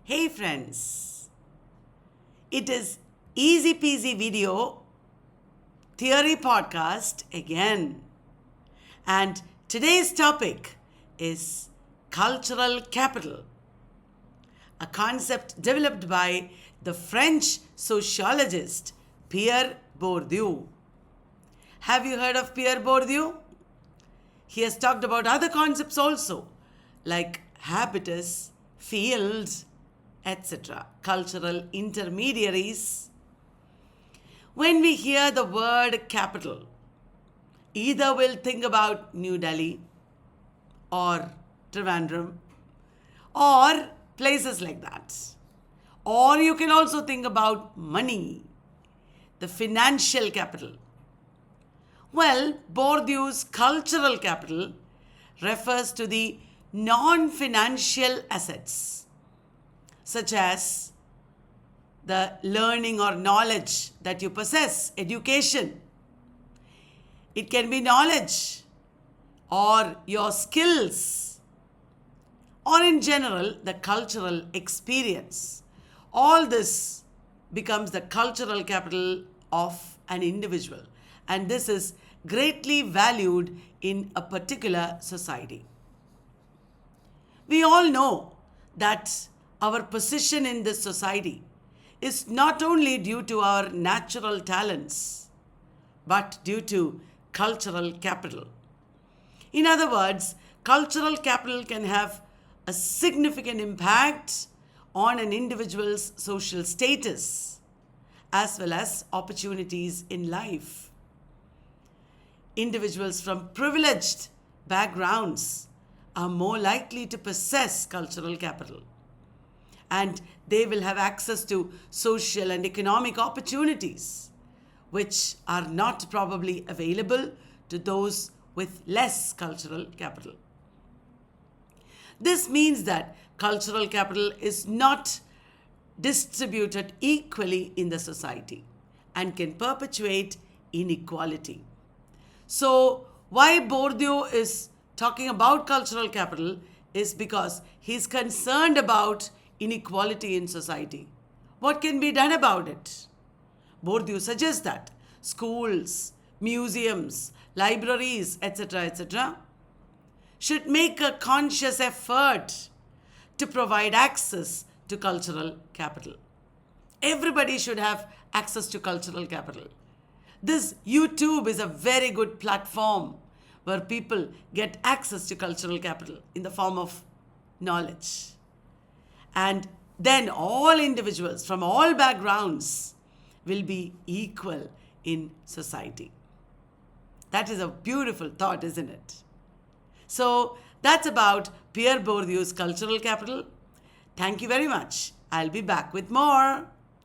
Hey friends, it is Easy-Peasy video theory podcast again. And today's topic is cultural capital, a concept developed by the French sociologist Pierre Bourdieu. Have you heard of Pierre Bourdieu? He has talked about other concepts also, like habitus, field, etc., cultural intermediaries. When we hear the word capital, either we'll think about New Delhi or Trivandrum or places like that. Or you can also think about money, the financial capital. Well, Bourdieu's cultural capital refers to the non-financial assets, such as the learning or knowledge that you possess, education. It can be knowledge or your skills, or in general, the cultural experience. All this becomes the cultural capital of an individual, and this is greatly valued in a particular society. We all know that our position in this society is not only due to our natural talents, but due to cultural capital. In other words, cultural capital can have a significant impact on an individual's social status as well as opportunities in life. Individuals from privileged backgrounds are more likely to possess cultural capital, and they will have access to social and economic opportunities which are not probably available to those with less cultural capital. This means that cultural capital is not distributed equally in the society and can perpetuate inequality. So, why Bourdieu is talking about cultural capital is because he's concerned about inequality in society. What can be done about it? Bourdieu suggests that schools, museums, libraries, etc., should make a conscious effort to provide access to cultural capital. Everybody should have access to cultural capital. This YouTube is a very good platform where people get access to cultural capital in the form of knowledge. And then all individuals from all backgrounds will be equal in society. That is a beautiful thought, isn't it? So that's about Pierre Bourdieu's cultural capital. Thank you very much. I'll be back with more.